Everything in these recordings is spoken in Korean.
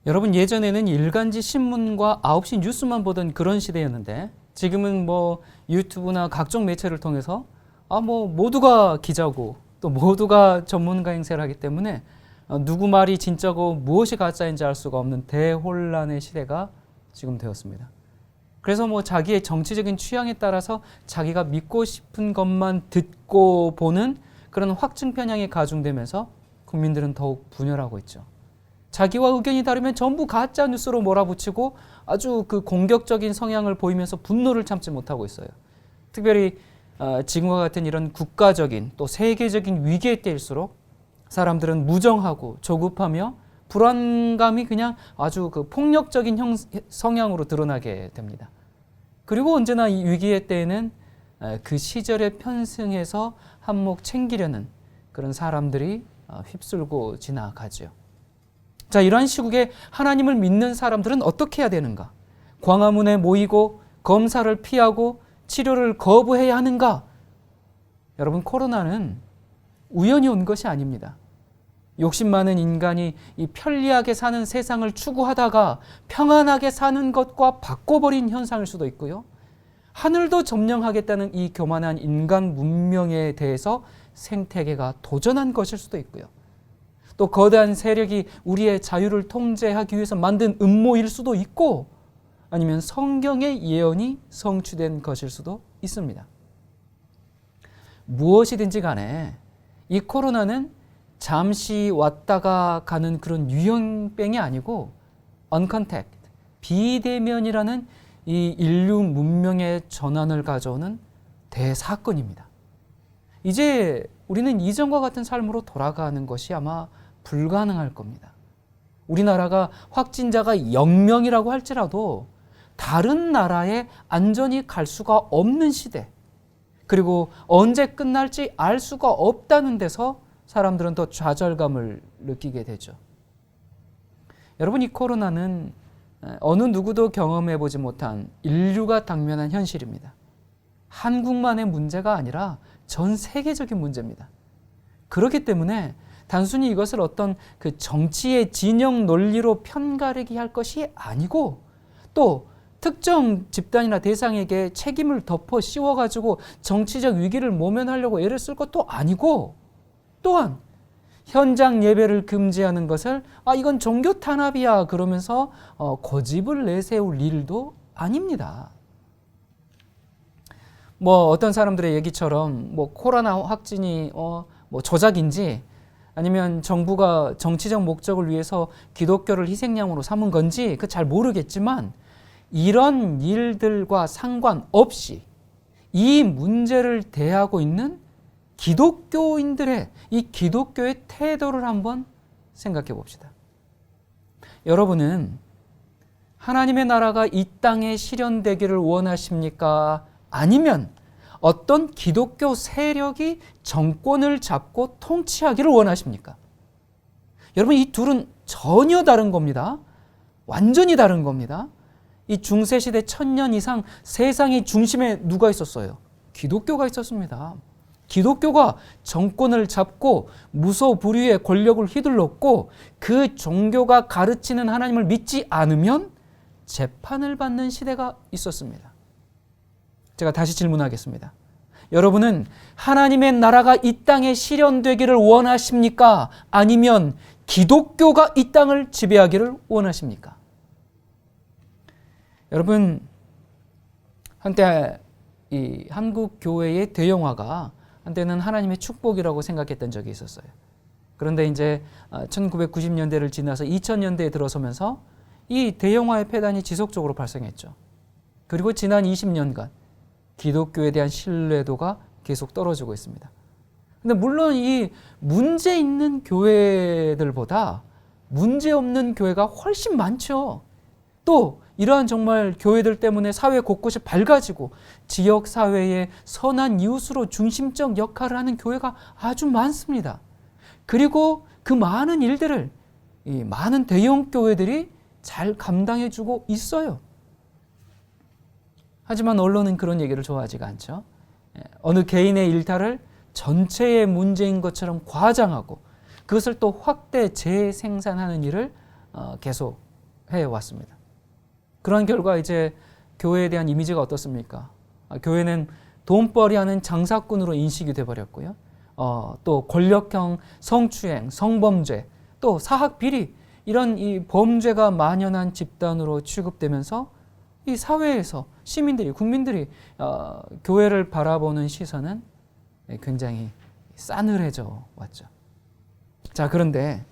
여러분, 예전에는 일간지 신문과 9시 뉴스만 보던 그런 시대였는데 지금은 뭐 유튜브나 각종 매체를 통해서 모두가 기자고 또 모두가 전문가 행세를 하기 때문에 누구 말이 진짜고 무엇이 가짜인지 알 수가 없는 대혼란의 시대가 지금 되었습니다. 그래서 자기의 정치적인 취향에 따라서 자기가 믿고 싶은 것만 듣고 보는 그런 확증 편향이 가중되면서 국민들은 더욱 분열하고 있죠. 자기와 의견이 다르면 전부 가짜 뉴스로 몰아붙이고 아주 그 공격적인 성향을 보이면서 분노를 참지 못하고 있어요. 특별히 지금과 같은 이런 국가적인 또 세계적인 위기의 때일수록 사람들은 무정하고 조급하며 불안감이 그냥 아주 그 폭력적인 성향으로 드러나게 됩니다. 그리고 언제나 이 위기의 때에는 그 시절에 편승해서 한몫 챙기려는 그런 사람들이 휩쓸고 지나가죠. 자, 이러한 시국에 하나님을 믿는 사람들은 어떻게 해야 되는가? 광화문에 모이고 검사를 피하고 치료를 거부해야 하는가? 여러분, 코로나는 우연히 온 것이 아닙니다. 욕심 많은 인간이 이 편리하게 사는 세상을 추구하다가 평안하게 사는 것과 바꿔버린 현상일 수도 있고요. 하늘도 점령하겠다는 이 교만한 인간 문명에 대해서 생태계가 도전한 것일 수도 있고요. 또 거대한 세력이 우리의 자유를 통제하기 위해서 만든 음모일 수도 있고 아니면 성경의 예언이 성취된 것일 수도 있습니다. 무엇이든지 간에 이 코로나는 잠시 왔다가 가는 그런 유행병이 아니고 uncontact, 비대면이라는 이 인류 문명의 전환을 가져오는 대사건입니다. 이제 우리는 이전과 같은 삶으로 돌아가는 것이 아마 불가능할 겁니다. 우리나라가 확진자가 0명이라고 할지라도 다른 나라에 안전히 갈 수가 없는 시대, 그리고 언제 끝날지 알 수가 없다는 데서 사람들은 더 좌절감을 느끼게 되죠. 여러분, 이 코로나는 어느 누구도 경험해보지 못한 인류가 당면한 현실입니다. 한국만의 문제가 아니라 전 세계적인 문제입니다. 그렇기 때문에 단순히 이것을 어떤 그 정치의 진영 논리로 편가르기 할 것이 아니고 또 특정 집단이나 대상에게 책임을 덮어 씌워가지고 정치적 위기를 모면하려고 애를 쓸 것도 아니고 또한 현장 예배를 금지하는 것을 이건 종교 탄압이야 그러면서 고집을 내세울 일도 아닙니다. 어떤 사람들의 얘기처럼 코로나 확진이 조작인지 아니면 정부가 정치적 목적을 위해서 기독교를 희생양으로 삼은 건지 잘 모르겠지만 이런 일들과 상관없이 이 문제를 대하고 있는 기독교인들의 이 기독교의 태도를 한번 생각해 봅시다. 여러분은 하나님의 나라가 이 땅에 실현되기를 원하십니까? 아니면 어떤 기독교 세력이 정권을 잡고 통치하기를 원하십니까? 여러분, 이 둘은 전혀 다른 겁니다. 완전히 다른 겁니다. 이 중세시대 1000년 이상 세상의 중심에 누가 있었어요? 기독교가 있었습니다. 기독교가 정권을 잡고 무소불위의 권력을 휘둘렀고 그 종교가 가르치는 하나님을 믿지 않으면 재판을 받는 시대가 있었습니다. 제가 다시 질문하겠습니다. 여러분은 하나님의 나라가 이 땅에 실현되기를 원하십니까? 아니면 기독교가 이 땅을 지배하기를 원하십니까? 여러분, 한때 이 한국 교회의 대형화가 한때는 하나님의 축복이라고 생각했던 적이 있었어요. 그런데 이제 1990년대를 지나서 2000년대에 들어서면서 이 대형화의 폐단이 지속적으로 발생했죠. 그리고 지난 20년간 기독교에 대한 신뢰도가 계속 떨어지고 있습니다. 근데 물론 이 문제 있는 교회들보다 문제 없는 교회가 훨씬 많죠. 또 이러한 정말 교회들 때문에 사회 곳곳이 밝아지고 지역 사회의 선한 이웃으로 중심적 역할을 하는 교회가 아주 많습니다. 그리고 그 많은 일들을 이 많은 대형 교회들이 잘 감당해주고 있어요. 하지만 언론은 그런 얘기를 좋아하지가 않죠. 어느 개인의 일탈을 전체의 문제인 것처럼 과장하고 그것을 또 확대 재생산하는 일을 계속 왔습니다. 그런 결과 이제 교회에 대한 이미지가 어떻습니까? 교회는 돈벌이하는 장사꾼으로 인식이 돼버렸고요. 또 권력형 성추행, 성범죄, 또 사학 비리 이런 이 범죄가 만연한 집단으로 취급되면서 이 사회에서 시민들이, 국민들이 교회를 바라보는 시선은 굉장히 싸늘해져 왔죠. 자, 그런데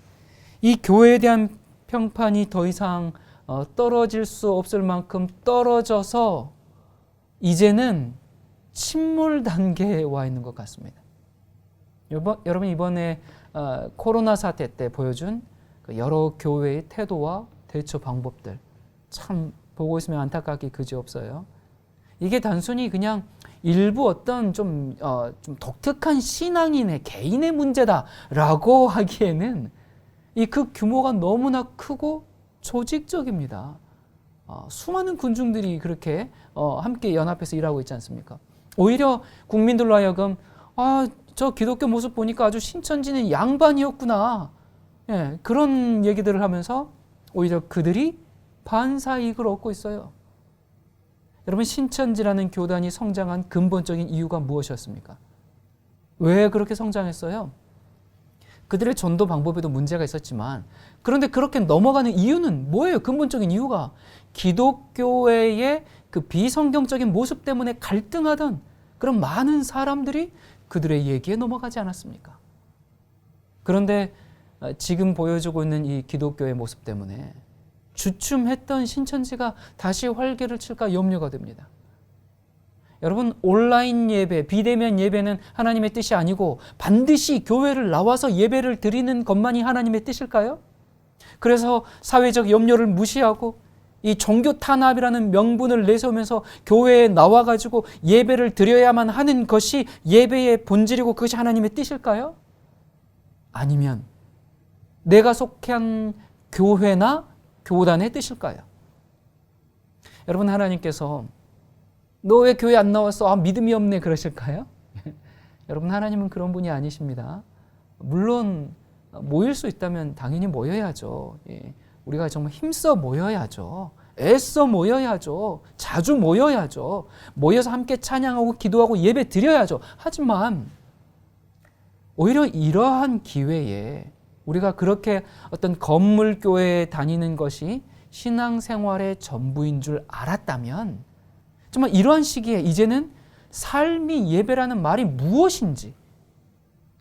이 교회에 대한 평판이 더 이상 떨어질 수 없을 만큼 떨어져서 이제는 침몰 단계에 와 있는 것 같습니다. 여러분 이번에 코로나 사태 때 보여준 여러 교회의 태도와 대처 방법들 참 보고 있으면 안타깝기 그지없어요. 이게 단순히 그냥 일부 어떤 좀 독특한 신앙인의 개인의 문제다라고 하기에는 그 규모가 너무나 크고 조직적입니다. 수많은 군중들이 그렇게 함께 연합해서 일하고 있지 않습니까? 오히려 국민들로 하여금 저 기독교 모습 보니까 아주 신천지는 양반이었구나. 예, 그런 얘기들을 하면서 오히려 그들이 반사이익을 얻고 있어요. 여러분, 신천지라는 교단이 성장한 근본적인 이유가 무엇이었습니까? 왜 그렇게 성장했어요? 그들의 전도 방법에도 문제가 있었지만, 그런데 그렇게 넘어가는 이유는 뭐예요? 근본적인 이유가 기독교회의 그 비성경적인 모습 때문에 갈등하던 그런 많은 사람들이 그들의 얘기에 넘어가지 않았습니까? 그런데 지금 보여주고 있는 이 기독교의 모습 때문에 주춤했던 신천지가 다시 활개를 칠까 염려가 됩니다. 여러분, 온라인 예배, 비대면 예배는 하나님의 뜻이 아니고 반드시 교회를 나와서 예배를 드리는 것만이 하나님의 뜻일까요? 그래서 사회적 염려를 무시하고 이 종교 탄압이라는 명분을 내세우면서 교회에 나와가지고 예배를 드려야만 하는 것이 예배의 본질이고 그것이 하나님의 뜻일까요? 아니면 내가 속한 교회나 교단의 뜻일까요? 여러분, 하나님께서 너 왜 교회 안 나왔어? 믿음이 없네 그러실까요? 여러분, 하나님은 그런 분이 아니십니다. 물론 모일 수 있다면 당연히 모여야죠. 우리가 정말 힘써 모여야죠. 애써 모여야죠. 자주 모여야죠. 모여서 함께 찬양하고 기도하고 예배 드려야죠. 하지만 오히려 이러한 기회에 우리가 그렇게 어떤 건물교회에 다니는 것이 신앙생활의 전부인 줄 알았다면 정말 이러한 시기에 이제는 삶이 예배라는 말이 무엇인지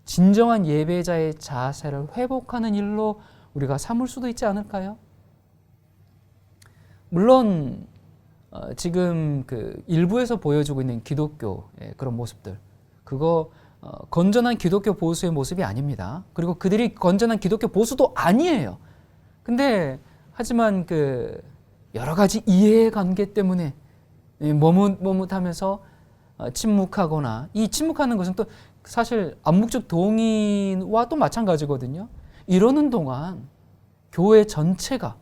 진정한 예배자의 자세를 회복하는 일로 우리가 삼을 수도 있지 않을까요? 물론 지금 그 일부에서 보여주고 있는 기독교의 그런 모습들, 그거 건전한 기독교 보수의 모습이 아닙니다. 그리고 그들이 건전한 기독교 보수도 아니에요. 근데 하지만 그 여러 가지 이해관계 때문에 머뭇머뭇하면서 침묵하거나, 이 침묵하는 것은 또 사실 암묵적 동의와 또 마찬가지거든요. 이러는 동안 교회 전체가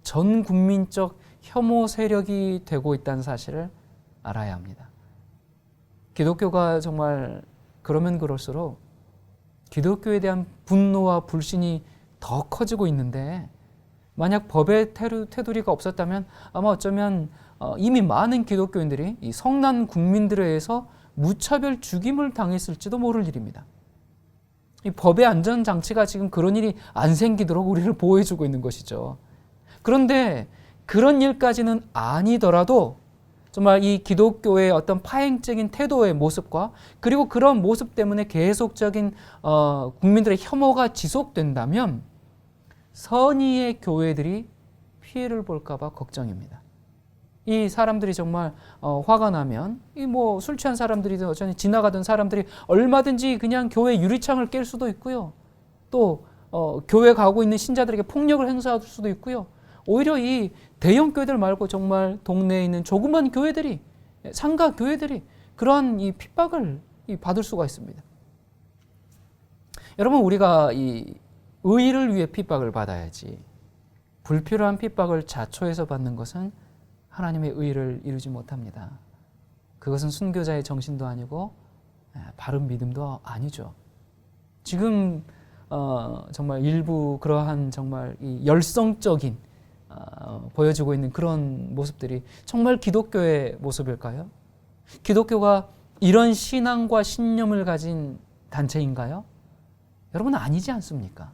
전 국민적 혐오 세력이 되고 있다는 사실을 알아야 합니다. 기독교가 정말 그러면 그럴수록 기독교에 대한 분노와 불신이 더 커지고 있는데, 만약 법의 테두리가 없었다면 아마 어쩌면 이미 많은 기독교인들이 이 성난 국민들에 의해서 무차별 죽임을 당했을지도 모를 일입니다. 이 법의 안전장치가 지금 그런 일이 안 생기도록 우리를 보호해주고 있는 것이죠. 그런데 그런 일까지는 아니더라도 정말 이 기독교의 어떤 파행적인 태도의 모습과 그리고 그런 모습 때문에 계속적인 국민들의 혐오가 지속된다면 선의의 교회들이 피해를 볼까 봐 걱정입니다. 이 사람들이 정말 화가 나면 이 뭐 술 취한 사람들이든 어쩌니 지나가던 사람들이 얼마든지 그냥 교회 유리창을 깰 수도 있고요. 또 교회 가고 있는 신자들에게 폭력을 행사할 수도 있고요. 오히려 이 대형 교회들 말고 정말 동네에 있는 조그만 교회들이, 상가 교회들이 그러한 이 핍박을 받을 수가 있습니다. 여러분, 우리가 이 의를 위해 핍박을 받아야지 불필요한 핍박을 자초해서 받는 것은 하나님의 의를 이루지 못합니다. 그것은 순교자의 정신도 아니고 바른 믿음도 아니죠. 지금 정말 일부 그러한 정말 이 열성적인 보여주고 있는 그런 모습들이 정말 기독교의 모습일까요? 기독교가 이런 신앙과 신념을 가진 단체인가요? 여러분 아니지 않습니까?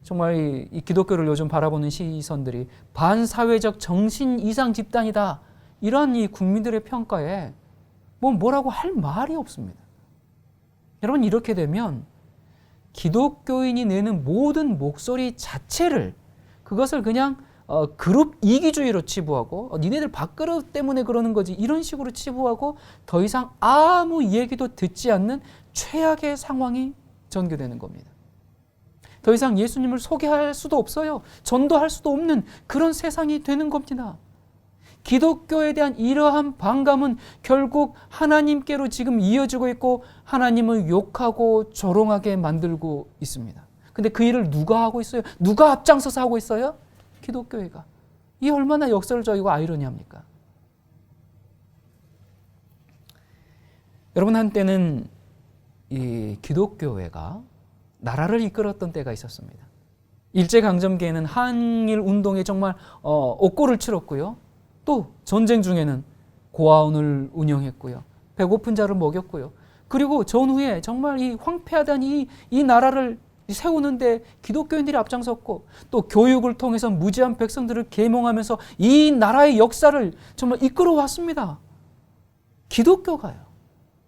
정말 이 기독교를 요즘 바라보는 시선들이 반사회적 정신 이상 집단이다. 이런 이 국민들의 평가에 뭐라고 할 말이 없습니다. 여러분 이렇게 되면 기독교인이 내는 모든 목소리 자체를 그것을 그냥 그룹 이기주의로 치부하고 니네들 밥그릇 때문에 그러는 거지 이런 식으로 치부하고 더 이상 아무 얘기도 듣지 않는 최악의 상황이 전개되는 겁니다. 더 이상 예수님을 소개할 수도 없어요. 전도할 수도 없는 그런 세상이 되는 겁니다. 기독교에 대한 이러한 반감은 결국 하나님께로 지금 이어지고 있고 하나님을 욕하고 조롱하게 만들고 있습니다. 근데 그 일을 누가 하고 있어요? 누가 앞장서서 하고 있어요? 기독교회가. 이 얼마나 역설적이고 아이러니합니까? 여러분 한때는 이 기독교회가 나라를 이끌었던 때가 있었습니다. 일제강점기에는 한일 운동에 정말 옥고를 치렀고요. 또 전쟁 중에는 고아원을 운영했고요. 배고픈 자를 먹였고요. 그리고 전후에 정말 이 황폐하던 이 나라를 세우는데 기독교인들이 앞장섰고 또 교육을 통해서 무지한 백성들을 계몽하면서 이 나라의 역사를 정말 이끌어왔습니다. 기독교가요.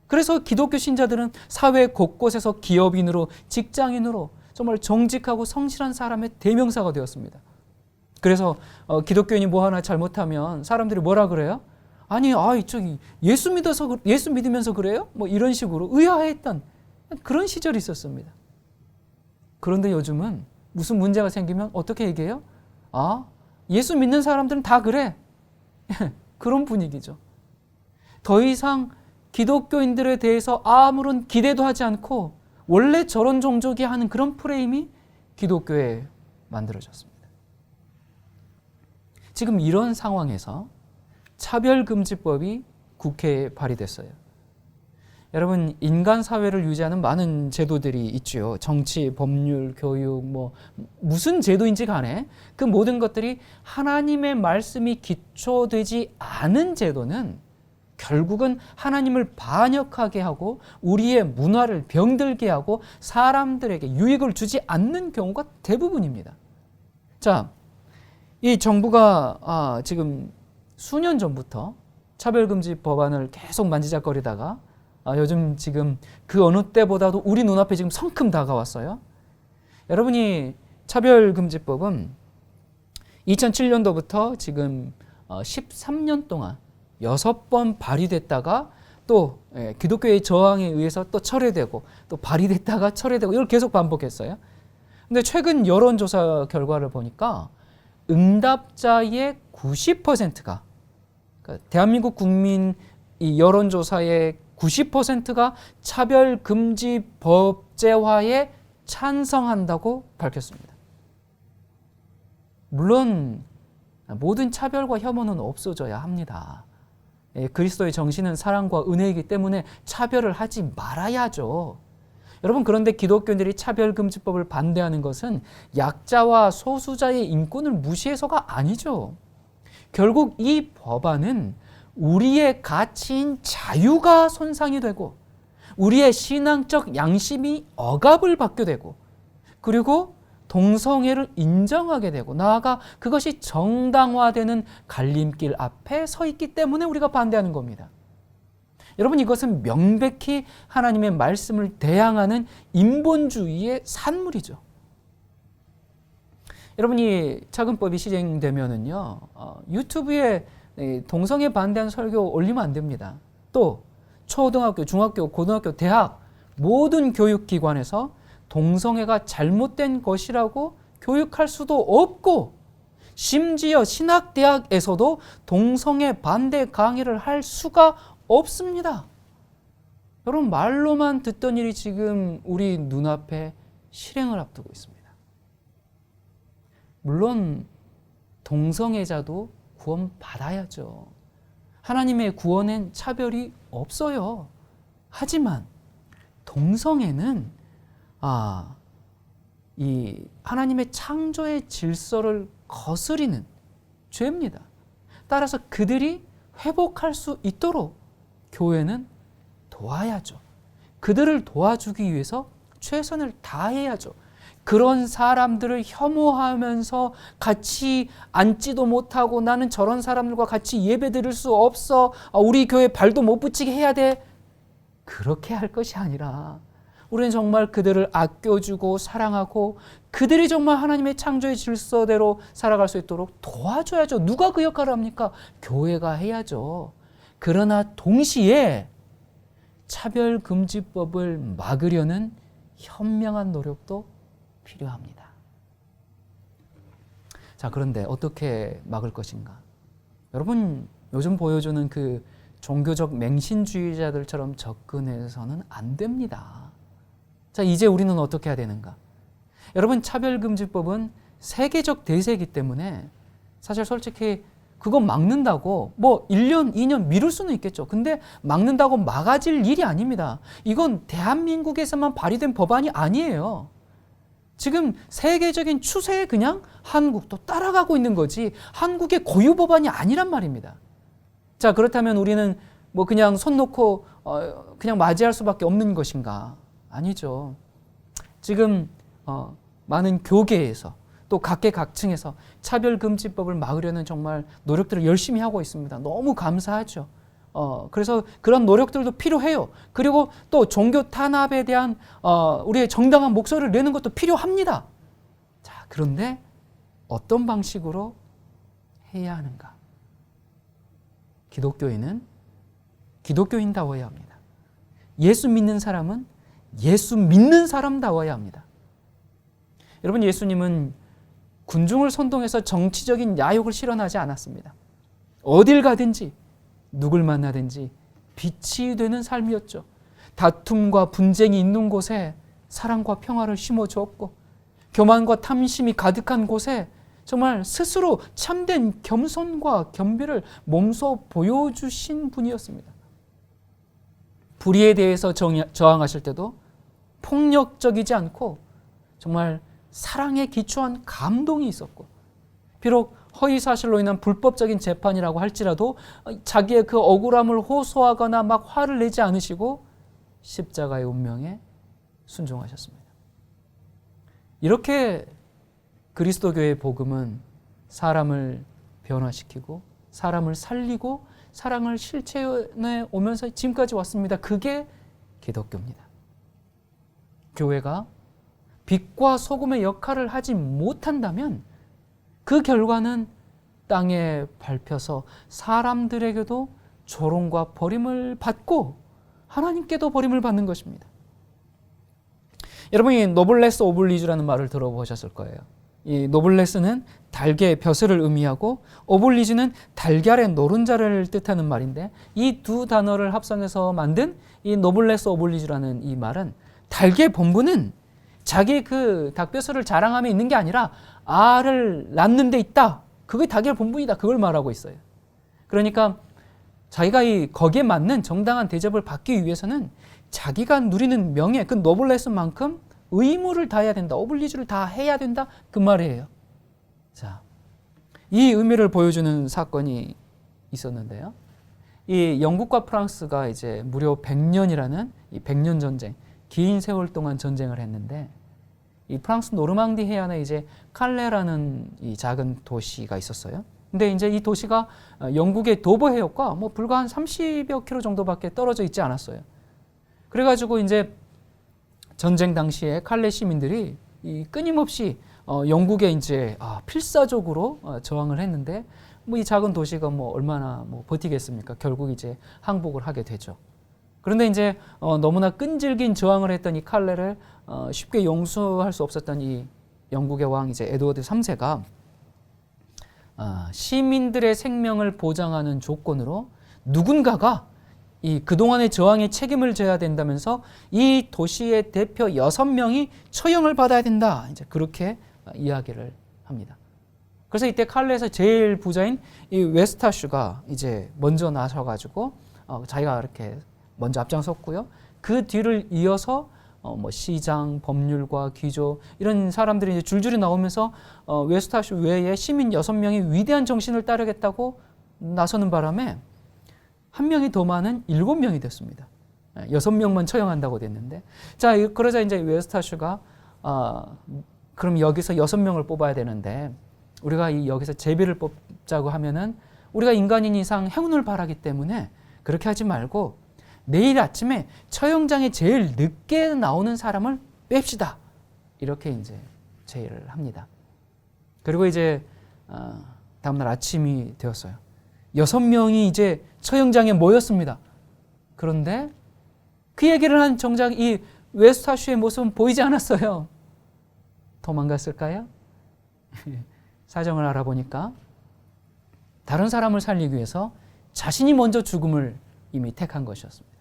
그래서 기독교 신자들은 사회 곳곳에서 기업인으로 직장인으로 정말 정직하고 성실한 사람의 대명사가 되었습니다. 그래서 기독교인이 뭐 하나 잘못하면 사람들이 뭐라 그래요? 아니, 저기 예수 믿으면서 그래요? 뭐 이런 식으로 의아해했던 그런 시절이 있었습니다. 그런데 요즘은 무슨 문제가 생기면 어떻게 얘기해요? 예수 믿는 사람들은 다 그래. 그런 분위기죠. 더 이상 기독교인들에 대해서 아무런 기대도 하지 않고 원래 저런 종족이 하는 그런 프레임이 기독교에 만들어졌습니다. 지금 이런 상황에서 차별금지법이 국회에 발의됐어요. 여러분 인간 사회를 유지하는 많은 제도들이 있죠. 정치, 법률, 교육, 무슨 제도인지 간에 그 모든 것들이 하나님의 말씀이 기초되지 않은 제도는 결국은 하나님을 반역하게 하고 우리의 문화를 병들게 하고 사람들에게 유익을 주지 않는 경우가 대부분입니다. 자, 이 정부가 지금 수년 전부터 차별금지 법안을 계속 만지작거리다가 요즘 지금 그 어느 때보다도 우리 눈앞에 지금 성큼 다가왔어요. 여러분이 차별금지법은 2007년도부터 지금 13년 동안 6번 발의됐다가 또 기독교의 저항에 의해서 또 철회되고 또 발의됐다가 철회되고 이걸 계속 반복했어요. 근데 최근 여론조사 결과를 보니까 응답자의 90%가 그러니까 대한민국 국민 이 여론조사의 90%가 차별금지 법제화에 찬성한다고 밝혔습니다. 물론 모든 차별과 혐오는 없어져야 합니다. 그리스도의 정신은 사랑과 은혜이기 때문에 차별을 하지 말아야죠. 여러분 그런데 기독교인들이 차별금지법을 반대하는 것은 약자와 소수자의 인권을 무시해서가 아니죠. 결국 이 법안은 우리의 가치인 자유가 손상이 되고 우리의 신앙적 양심이 억압을 받게 되고 그리고 동성애를 인정하게 되고 나아가 그것이 정당화되는 갈림길 앞에 서 있기 때문에 우리가 반대하는 겁니다. 여러분 이것은 명백히 하나님의 말씀을 대항하는 인본주의의 산물이죠. 여러분 이 차금법이 시행되면은요 유튜브에 동성애 반대하는 설교 올리면 안 됩니다. 또 초등학교, 중학교, 고등학교, 대학 모든 교육기관에서 동성애가 잘못된 것이라고 교육할 수도 없고 심지어 신학대학에서도 동성애 반대 강의를 할 수가 없습니다. 여러분 말로만 듣던 일이 지금 우리 눈앞에 실행을 앞두고 있습니다. 물론 동성애자도 구원받아야죠. 하나님의 구원엔 차별이 없어요. 하지만 동성애는 이 하나님의 창조의 질서를 거스리는 죄입니다. 따라서 그들이 회복할 수 있도록 교회는 도와야죠. 그들을 도와주기 위해서 최선을 다해야죠. 그런 사람들을 혐오하면서 같이 앉지도 못하고 나는 저런 사람들과 같이 예배 드릴 수 없어. 우리 교회 발도 못 붙이게 해야 돼. 그렇게 할 것이 아니라 우리는 정말 그들을 아껴주고 사랑하고 그들이 정말 하나님의 창조의 질서대로 살아갈 수 있도록 도와줘야죠. 누가 그 역할을 합니까? 교회가 해야죠. 그러나 동시에 차별금지법을 막으려는 현명한 노력도 필요합니다. 자, 그런데 어떻게 막을 것인가? 여러분, 요즘 보여주는 그 종교적 맹신주의자들처럼 접근해서는 안 됩니다. 자, 이제 우리는 어떻게 해야 되는가? 여러분, 차별금지법은 세계적 대세이기 때문에 사실 솔직히 그거 막는다고 뭐 1년, 2년 미룰 수는 있겠죠. 근데 막는다고 막아질 일이 아닙니다. 이건 대한민국에서만 발의된 법안이 아니에요. 지금 세계적인 추세에 그냥 한국도 따라가고 있는 거지 한국의 고유 법안이 아니란 말입니다. 자, 그렇다면 우리는 뭐 그냥 손 놓고 그냥 맞이할 수밖에 없는 것인가? 아니죠. 지금 많은 교계에서 또 각계각층에서 차별금지법을 막으려는 정말 노력들을 열심히 하고 있습니다. 너무 감사하죠. 그래서 그런 노력들도 필요해요. 그리고 또 종교 탄압에 대한 우리의 정당한 목소리를 내는 것도 필요합니다. 자, 그런데 어떤 방식으로 해야 하는가? 기독교인은 기독교인다워야 합니다. 예수 믿는 사람은 예수 믿는 사람다워야 합니다. 여러분, 예수님은 군중을 선동해서 정치적인 야욕을 실현하지 않았습니다. 어딜 가든지 누굴 만나든지 빛이 되는 삶이었죠. 다툼과 분쟁이 있는 곳에 사랑과 평화를 심어주었고 교만과 탐심이 가득한 곳에 정말 스스로 참된 겸손과 겸비를 몸소 보여주신 분이었습니다. 불의에 대해서 저항하실 때도 폭력적이지 않고 정말 사랑에 기초한 감동이 있었고 비록 허위사실로 인한 불법적인 재판이라고 할지라도 자기의 그 억울함을 호소하거나 막 화를 내지 않으시고 십자가의 운명에 순종하셨습니다. 이렇게 그리스도교의 복음은 사람을 변화시키고 사람을 살리고 사랑을 실천해 오면서 지금까지 왔습니다. 그게 기독교입니다. 교회가 빛과 소금의 역할을 하지 못한다면 그 결과는 땅에 밟혀서 사람들에게도 조롱과 버림을 받고 하나님께도 버림을 받는 것입니다. 여러분이 노블레스 오블리주라는 말을 들어보셨을 거예요. 이 노블레스는 달개의 벼슬을 의미하고 오블리주는 달걀의 노른자를 뜻하는 말인데 이 두 단어를 합성해서 만든 이 노블레스 오블리주라는 이 말은 달개의 본분은 자기 그 닭벼슬을 자랑함에 있는 게 아니라 알을 낳는 데 있다. 그게 닭의 본분이다. 그걸 말하고 있어요. 그러니까 자기가 거기에 맞는 정당한 대접을 받기 위해서는 자기가 누리는 명예, 그 노블레스만큼 의무를 다해야 된다. 오블리주를 다 해야 된다. 그 말이에요. 자, 이 의미를 보여주는 사건이 있었는데요. 이 영국과 프랑스가 이제 무려 100년이라는 이 100년 전쟁, 긴 세월 동안 전쟁을 했는데 이 프랑스 노르망디 해안에 이제 칼레라는 이 작은 도시가 있었어요. 근데 이제 이 도시가 영국의 도버 해역과 뭐 불과 한 30여 킬로 정도밖에 떨어져 있지 않았어요. 그래가지고 이제 전쟁 당시에 칼레 시민들이 이 끊임없이 영국에 이제 필사적으로 저항을 했는데 뭐 이 작은 도시가 뭐 얼마나 뭐 버티겠습니까? 결국 이제 항복을 하게 되죠. 그런데 이제 너무나 끈질긴 저항을 했던 이 칼레를 쉽게 용서할 수 없었던 이 영국의 왕 이제 에드워드 3세가 시민들의 생명을 보장하는 조건으로 누군가가 이 그동안의 저항의 책임을 져야 된다면서 이 도시의 대표 6명이 처형을 받아야 된다. 이제 그렇게 이야기를 합니다. 그래서 이때 칼레에서 제일 부자인 이 웨스타슈가 이제 먼저 나서가지고 자기가 이렇게 먼저 앞장섰고요. 그 뒤를 이어서 뭐 시장, 법률가, 귀조 이런 사람들이 이제 줄줄이 나오면서 웨스타슈 외에 시민 6명이 위대한 정신을 따르겠다고 나서는 바람에 한 명이 더 많은 7명이 됐습니다. 6명만 처형한다고 됐는데, 자 그러자 이제 웨스타슈가 그럼 여기서 6명을 뽑아야 되는데 우리가 여기서 제비를 뽑자고 하면은 우리가 인간인 이상 행운을 바라기 때문에 그렇게 하지 말고 내일 아침에 처형장에 제일 늦게 나오는 사람을 뺍시다. 이렇게 이제 제의를 합니다. 그리고 이제 다음날 아침이 되었어요. 6명이 이제 처형장에 모였습니다. 그런데 그 얘기를 한 정작 이 웨스타슈의 모습은 보이지 않았어요. 도망갔을까요? 사정을 알아보니까 다른 사람을 살리기 위해서 자신이 먼저 죽음을 이미 택한 것이었습니다.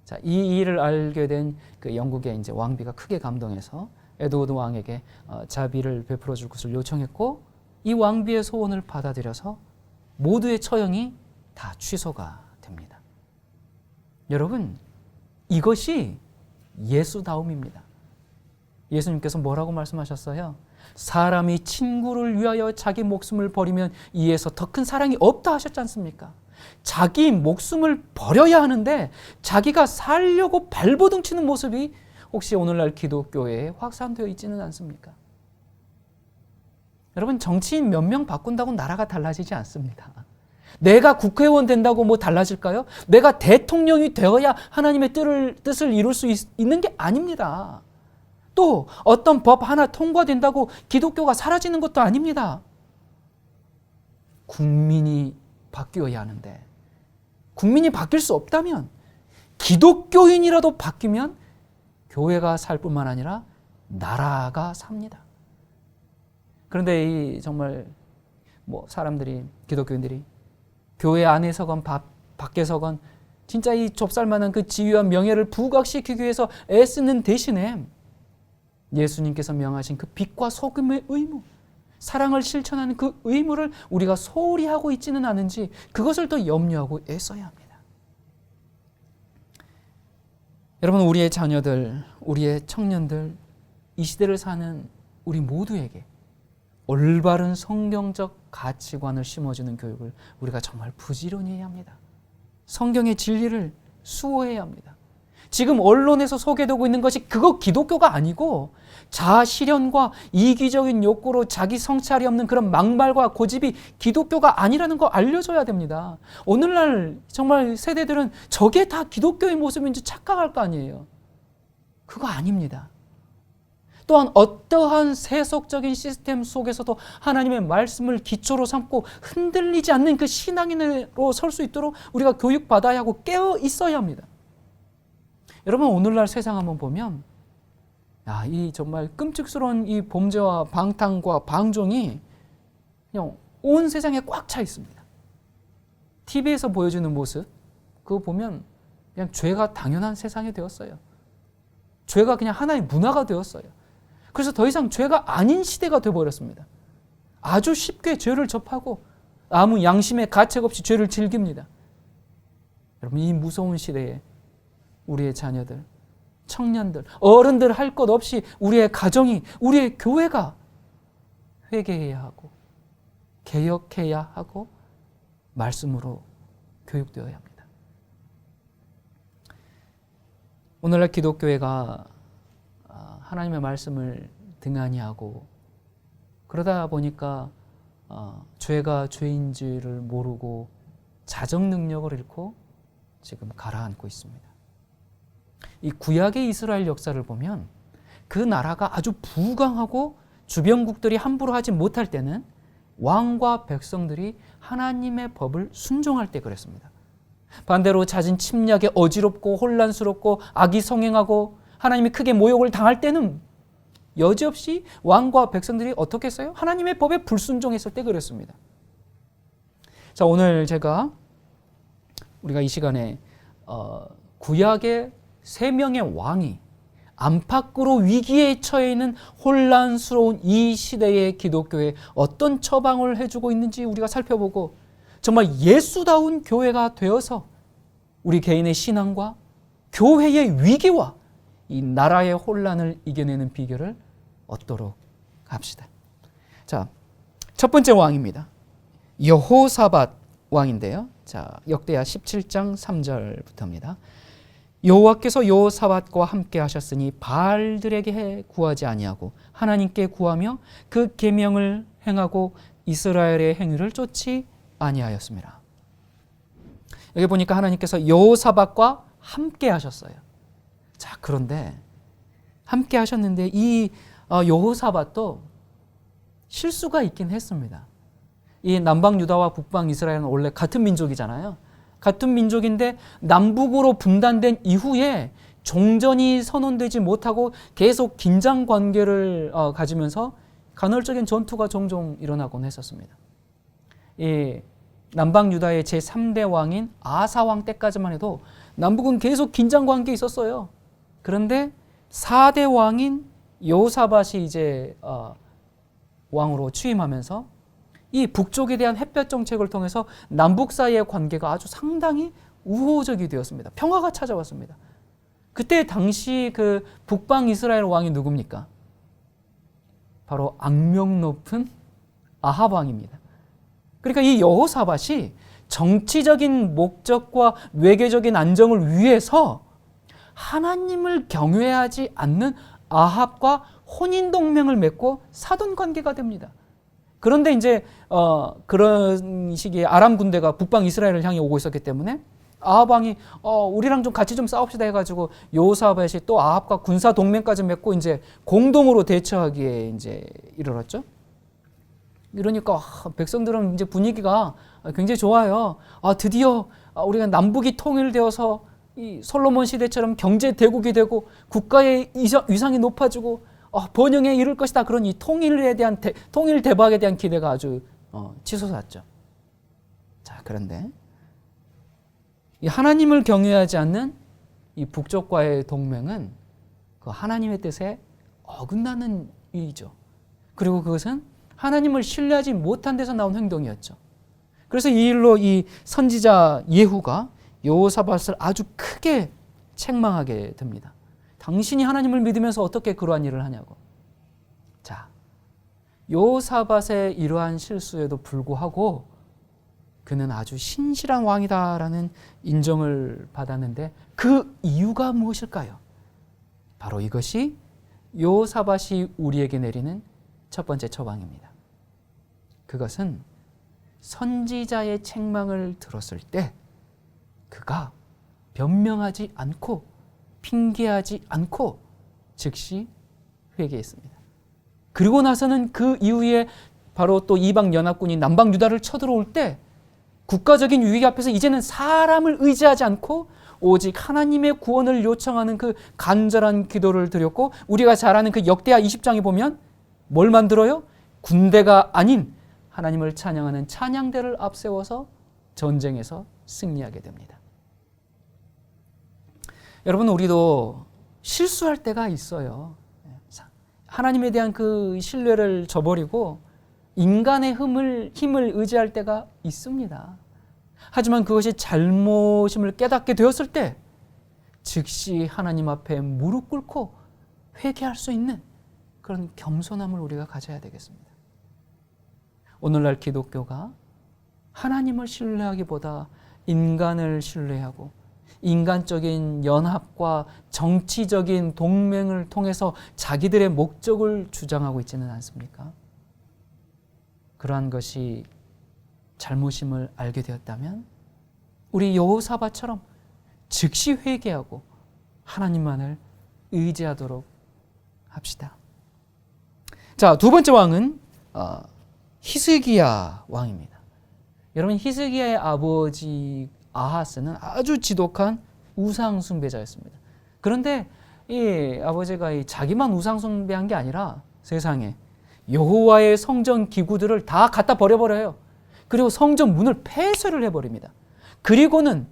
자, 이 일을 알게 된 그 영국의 이제 왕비가 크게 감동해서 에드워드 왕에게 자비를 베풀어 줄 것을 요청했고, 이 왕비의 소원을 받아들여서 모두의 처형이 다 취소가 됩니다. 여러분, 이것이 예수다움입니다. 예수님께서 뭐라고 말씀하셨어요? 사람이 친구를 위하여 자기 목숨을 버리면 이에서 더 큰 사랑이 없다 하셨지 않습니까? 자기 목숨을 버려야 하는데 자기가 살려고 발버둥 치는 모습이 혹시 오늘날 기독교에 확산되어 있지는 않습니까? 여러분, 정치인 몇 명 바꾼다고 나라가 달라지지 않습니다. 내가 국회의원 된다고 뭐 달라질까요? 내가 대통령이 되어야 하나님의 뜻을 이룰 수 있는 게 아닙니다. 또 어떤 법 하나 통과된다고 기독교가 사라지는 것도 아닙니다. 국민이 바뀌어야 하는데, 국민이 바뀔 수 없다면 기독교인이라도 바뀌면 교회가 살 뿐만 아니라 나라가 삽니다. 그런데 이 정말 뭐 사람들이, 기독교인들이 교회 안에서건 밖에서건 진짜 이 좁쌀만한 그 지위와 명예를 부각시키기 위해서 애쓰는 대신에 예수님께서 명하신 그 빛과 소금의 의무, 사랑을 실천하는 그 의무를 우리가 소홀히 하고 있지는 않은지 그것을 더 염려하고 애써야 합니다. 여러분, 우리의 자녀들, 우리의 청년들, 이 시대를 사는 우리 모두에게 올바른 성경적 가치관을 심어주는 교육을 우리가 정말 부지런히 해야 합니다. 성경의 진리를 수호해야 합니다. 지금 언론에서 소개되고 있는 것이 그거 기독교가 아니고 자아 실현과 이기적인 욕구로 자기 성찰이 없는 그런 막말과 고집이 기독교가 아니라는 거 알려줘야 됩니다. 오늘날 정말 세대들은 저게 다 기독교의 모습인지 착각할 거 아니에요. 그거 아닙니다. 또한 어떠한 세속적인 시스템 속에서도 하나님의 말씀을 기초로 삼고 흔들리지 않는 그 신앙인으로 설 수 있도록 우리가 교육받아야 하고 깨어 있어야 합니다. 여러분, 오늘날 세상 한번 보면 이 정말 끔찍스러운 이 범죄와 방탕과 방종이 그냥 온 세상에 꽉 차 있습니다. TV에서 보여주는 모습, 그거 보면 그냥 죄가 당연한 세상이 되었어요. 죄가 그냥 하나의 문화가 되었어요. 그래서 더 이상 죄가 아닌 시대가 되어버렸습니다. 아주 쉽게 죄를 접하고 아무 양심의 가책 없이 죄를 즐깁니다. 여러분, 이 무서운 시대에 우리의 자녀들, 청년들, 어른들 할 것 없이 우리의 가정이, 우리의 교회가 회개해야 하고 개혁해야 하고 말씀으로 교육되어야 합니다. 오늘날 기독교회가 하나님의 말씀을 등한히 하고 그러다 보니까 죄가 죄인지를 모르고 자정 능력을 잃고 지금 가라앉고 있습니다. 이 구약의 이스라엘 역사를 보면 그 나라가 아주 부강하고 주변국들이 함부로 하지 못할 때는 왕과 백성들이 하나님의 법을 순종할 때 그랬습니다. 반대로 잦은 침략에 어지럽고 혼란스럽고 악이 성행하고 하나님이 크게 모욕을 당할 때는 여지없이 왕과 백성들이 어떻게 했어요? 하나님의 법에 불순종했을 때 그랬습니다. 자, 오늘 우리가 이 시간에 구약의 3명의 왕이 안팎으로 위기에 처해 있는 혼란스러운 이 시대의 기독교에 어떤 처방을 해주고 있는지 우리가 살펴보고 정말 예수다운 교회가 되어서 우리 개인의 신앙과 교회의 위기와 이 나라의 혼란을 이겨내는 비결을 얻도록 합시다. 자, 첫 번째 왕입니다. 여호사밧 왕인데요. 자, 역대하 17장 3절부터입니다. 여호와께서 여호사밧과 함께 하셨으니 바알들에게 구하지 아니하고 하나님께 구하며 그 계명을 행하고 이스라엘의 행위를 쫓지 아니하였습니다. 여기 보니까 하나님께서 여호사밧과 함께 하셨어요. 자, 그런데 함께 하셨는데 이 여호사밧도 실수가 있긴 했습니다. 이 남방 유다와 북방 이스라엘은 원래 같은 민족이잖아요. 같은 민족인데 남북으로 분단된 이후에 종전이 선언되지 못하고 계속 긴장 관계를 가지면서 간헐적인 전투가 종종 일어나곤 했었습니다. 이 남방 유다의 제3대 왕인 아사 왕 때까지만 해도 남북은 계속 긴장 관계에 있었어요. 그런데 4대 왕인 여호사밧이 이제 왕으로 취임하면서 이 북쪽에 대한 햇볕 정책을 통해서 남북 사이의 관계가 아주 상당히 우호적이 되었습니다. 평화가 찾아왔습니다. 그때 당시 그 북방 이스라엘 왕이 누굽니까? 바로 악명 높은 아합 왕입니다. 그러니까 이 여호사밧이 정치적인 목적과 외교적인 안정을 위해서 하나님을 경외하지 않는 아합과 혼인 동맹을 맺고 사돈 관계가 됩니다. 그런데 이제 그런 시기에 아람 군대가 북방 이스라엘을 향해 오고 있었기 때문에 아합 왕이 우리랑 좀 같이 좀 싸웁시다 해가지고 여호사밧이 또 아합과 군사 동맹까지 맺고 이제 공동으로 대처하기에 이제 이르렀죠. 이러니까 백성들은 이제 분위기가 굉장히 좋아요. 드디어 우리가 남북이 통일되어서 이 솔로몬 시대처럼 경제 대국이 되고 국가의 위상이 높아지고 번영에 이를 것이다. 그런 이 통일에 대한 통일 대박에 대한 기대가 아주 치솟았죠. 자, 그런데 이 하나님을 경외하지 않는 이 북쪽과의 동맹은 그 하나님의 뜻에 어긋나는 일이죠. 그리고 그것은 하나님을 신뢰하지 못한 데서 나온 행동이었죠. 그래서 이 일로 이 선지자 예후가 여호사밧을 아주 크게 책망하게 됩니다. 당신이 하나님을 믿으면서 어떻게 그러한 일을 하냐고. 자, 여호사밧의 이러한 실수에도 불구하고 그는 아주 신실한 왕이다라는 인정을 받았는데 그 이유가 무엇일까요? 바로 이것이 여호사밧이 우리에게 내리는 첫 번째 처방입니다. 그것은 선지자의 책망을 들었을 때 그가 변명하지 않고 핑계하지 않고 즉시 회개했습니다. 그리고 나서는 그 이후에 바로 또 이방 연합군이 남방 유다를 쳐들어올 때 국가적인 위기 앞에서 이제는 사람을 의지하지 않고 오직 하나님의 구원을 요청하는 그 간절한 기도를 드렸고, 우리가 잘 아는 그 역대하 20장에 보면 뭘 만들어요? 군대가 아닌 하나님을 찬양하는 찬양대를 앞세워서 전쟁에서 승리하게 됩니다. 여러분, 우리도 실수할 때가 있어요. 하나님에 대한 그 신뢰를 저버리고 인간의 힘을 의지할 때가 있습니다. 하지만 그것이 잘못임을 깨닫게 되었을 때 즉시 하나님 앞에 무릎 꿇고 회개할 수 있는 그런 겸손함을 우리가 가져야 되겠습니다. 오늘날 기독교가 하나님을 신뢰하기보다 인간을 신뢰하고 인간적인 연합과 정치적인 동맹을 통해서 자기들의 목적을 주장하고 있지는 않습니까? 그러한 것이 잘못임을 알게 되었다면 우리 여호사밧처럼 즉시 회개하고 하나님만을 의지하도록 합시다. 자, 두 번째 왕은 히스기야 왕입니다. 여러분, 히스기야의 아버지 아하스는 아주 지독한 우상 숭배자였습니다. 그런데 이 아버지가 자기만 우상 숭배한 게 아니라 세상에 여호와의 성전 기구들을 다 갖다 버려버려요. 그리고 성전 문을 폐쇄를 해버립니다. 그리고는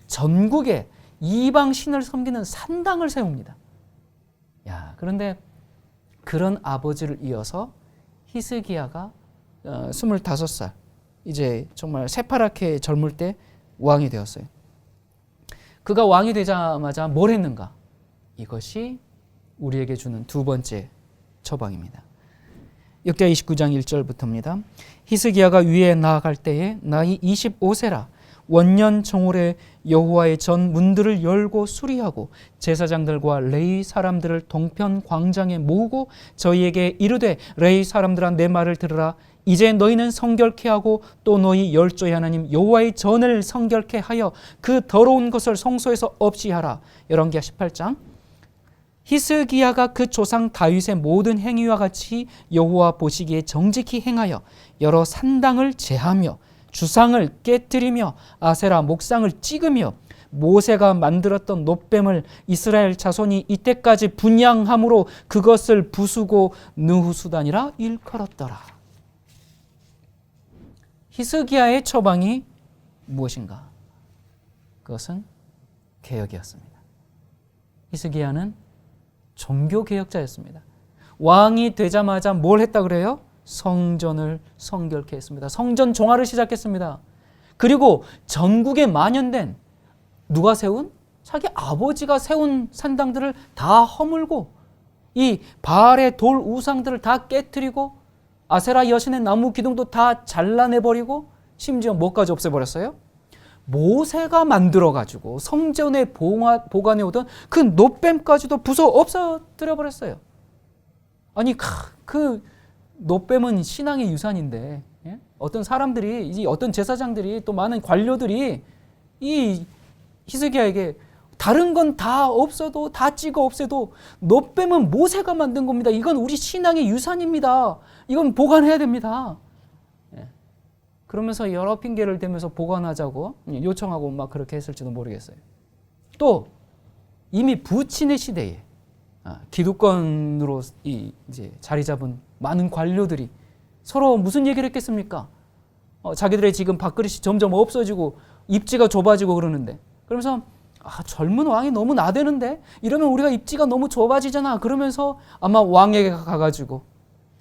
전국에 이방 신을 섬기는 산당을 세웁니다. 그런데 그런 아버지를 이어서 히스기야가 25살, 이제 정말 새파랗게 젊을 때 왕이 되었어요. 그가 왕이 되자마자 뭘 했는가? 이것이 우리에게 주는 두 번째 처방입니다. 역대 29장 1절부터입니다. 히스기야가 위에 나아갈 때에 나이 25세라 원년 정월에 여호와의 전 문들을 열고 수리하고 제사장들과 레위 사람들을 동편 광장에 모으고 저희에게 이르되 레위 사람들아 내 말을 들으라. 이제 너희는 성결케 하고 또 너희 열조의 하나님 여호와의 전을 성결케 하여 그 더러운 것을 성소에서 없이 하라. 열왕기하 18장. 히스기야가 그 조상 다윗의 모든 행위와 같이 여호와 보시기에 정직히 행하여 여러 산당을 제하며 주상을 깨뜨리며 아세라 목상을 찍으며 모세가 만들었던 놋뱀을 이스라엘 자손이 이때까지 분양함으로 그것을 부수고 느후수단이라 일컬었더라. 히스기야의 처방이 무엇인가? 그것은 개혁이었습니다. 히스기야는 종교개혁자였습니다. 왕이 되자마자 뭘 했다 그래요? 성전을 성결케 했습니다. 성전 종화를 시작했습니다. 그리고 전국에 만연된 누가 세운? 자기 아버지가 세운 산당들을 다 허물고 이 바알의 돌 우상들을 다 깨뜨리고 아세라 여신의 나무 기둥도 다 잘라내버리고 심지어 뭐까지 없애버렸어요? 모세가 만들어가지고 성전에 보관해오던 그 놋뱀까지도 부숴 없어뜨려버렸어요. 아니 그 놋뱀은 신앙의 유산인데 어떤 사람들이 어떤 제사장들이 또 많은 관료들이 이 히스기야에게 다른 건 다 없어도 다 찍어 없애도 놋뱀은 모세가 만든 겁니다. 이건 우리 신앙의 유산입니다. 이건 보관해야 됩니다. 그러면서 여러 핑계를 대면서 보관하자고 요청하고 막 그렇게 했을지도 모르겠어요. 또 이미 부친의 시대에 기득권으로 이제 자리 잡은 많은 관료들이 서로 무슨 얘기를 했겠습니까? 자기들의 지금 밥그릇이 점점 없어지고 입지가 좁아지고 그러는데 그러면서 젊은 왕이 너무 나대는데 이러면 우리가 입지가 너무 좁아지잖아. 그러면서 아마 왕에게 가가지고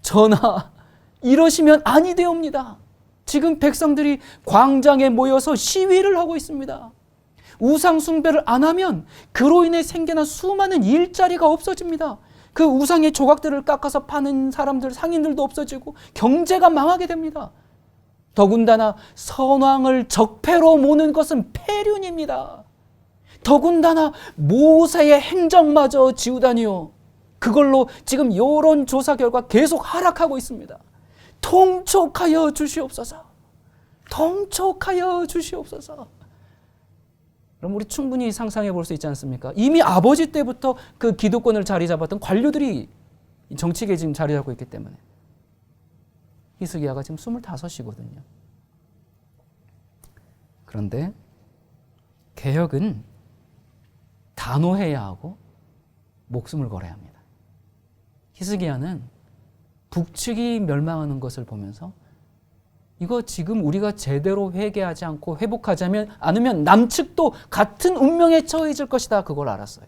전하 이러시면 아니 되옵니다. 지금 백성들이 광장에 모여서 시위를 하고 있습니다. 우상 숭배를 안 하면 그로 인해 생겨난 수많은 일자리가 없어집니다. 그 우상의 조각들을 깎아서 파는 사람들, 상인들도 없어지고 경제가 망하게 됩니다. 더군다나 선왕을 적폐로 모는 것은 폐륜입니다. 더군다나 모세의 행정마저 지우다니요. 그걸로 지금 여론조사 결과 계속 하락하고 있습니다. 통촉하여 주시옵소서. 통촉하여 주시옵소서. 그럼 우리 충분히 상상해 볼 수 있지 않습니까? 이미 아버지 때부터 그 기득권을 자리 잡았던 관료들이 정치계에 지금 자리 잡고 있기 때문에 히스기야가 지금 25이거든요. 그런데 개혁은 단호해야 하고 목숨을 걸어야 합니다. 히스기야는 북측이 멸망하는 것을 보면서 이거 지금 우리가 제대로 회개하지 않고 회복하지 않으면 남측도 같은 운명에 처해질 것이다. 그걸 알았어요.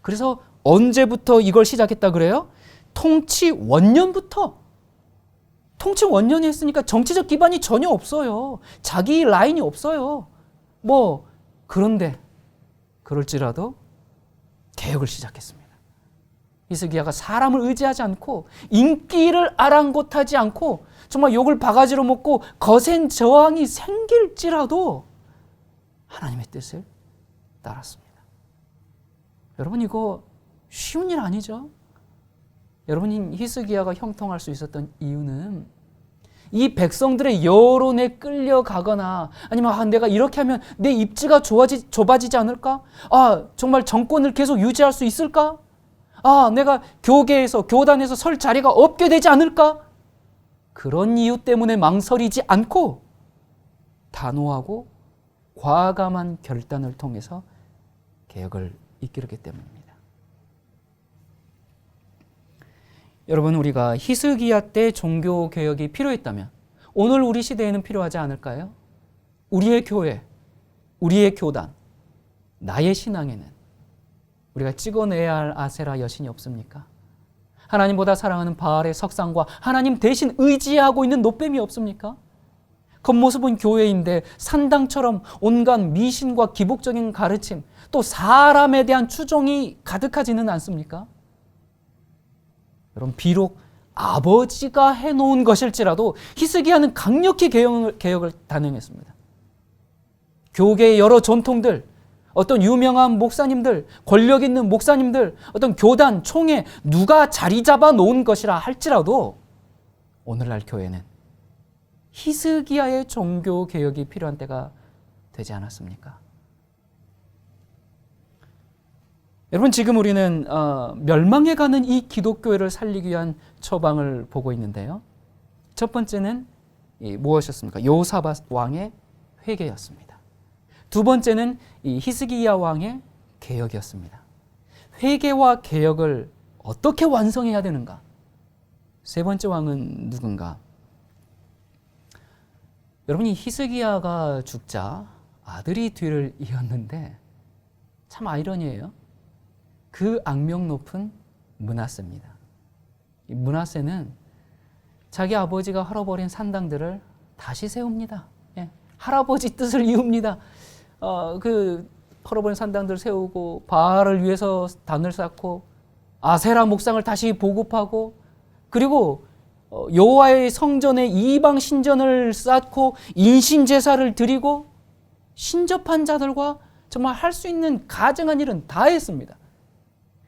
그래서 언제부터 이걸 시작했다 그래요? 통치 원년부터. 통치 원년이 했으니까 정치적 기반이 전혀 없어요. 자기 라인이 없어요. 그런데 그럴지라도 개혁을 시작했습니다. 히스기야가 사람을 의지하지 않고 인기를 아랑곳하지 않고 정말 욕을 바가지로 먹고 거센 저항이 생길지라도 하나님의 뜻을 따랐습니다. 여러분 이거 쉬운 일 아니죠? 여러분 히스기야가 형통할 수 있었던 이유는 이 백성들의 여론에 끌려가거나 아니면 내가 이렇게 하면 내 입지가 좁아지지 않을까? 정말 정권을 계속 유지할 수 있을까? 내가 교단에서 설 자리가 없게 되지 않을까? 그런 이유 때문에 망설이지 않고 단호하고 과감한 결단을 통해서 개혁을 이끌었기 때문입니다. 여러분 우리가 히스기야 때 종교개혁이 필요했다면 오늘 우리 시대에는 필요하지 않을까요? 우리의 교회, 우리의 교단, 나의 신앙에는 우리가 찍어내야 할 아세라 여신이 없습니까? 하나님보다 사랑하는 바알의 석상과 하나님 대신 의지하고 있는 놋뱀이 없습니까? 겉모습은 교회인데 산당처럼 온갖 미신과 기복적인 가르침 또 사람에 대한 추종이 가득하지는 않습니까? 여러분, 비록 아버지가 해놓은 것일지라도 히스기야는 강력히 개혁을 단행했습니다. 교계의 여러 전통들, 어떤 유명한 목사님들, 권력 있는 목사님들, 어떤 교단, 총회, 누가 자리 잡아 놓은 것이라 할지라도 오늘날 교회는 히스기야의 종교 개혁이 필요한 때가 되지 않았습니까? 여러분, 지금 우리는 멸망해가는 이 기독교회를 살리기 위한 처방을 보고 있는데요. 첫 번째는 무엇이었습니까? 요사밧 왕의 회개였습니다. 두 번째는 이 히스기야 왕의 개혁이었습니다. 회개와 개혁을 어떻게 완성해야 되는가? 세 번째 왕은 누군가? 여러분이 히스기야가 죽자 아들이 뒤를 이었는데 참 아이러니해요. 그 악명 높은 므낫세입니다. 이 므낫세는 자기 아버지가 헐어버린 산당들을 다시 세웁니다. 예, 할아버지 뜻을 이룹니다. 그 헐어버린 산당들을 세우고 바알을 위해서 단을 쌓고 아세라 목상을 다시 보급하고 그리고 여호와의 성전에 이방 신전을 쌓고 인신 제사를 드리고 신접한 자들과 정말 할 수 있는 가증한 일은 다 했습니다.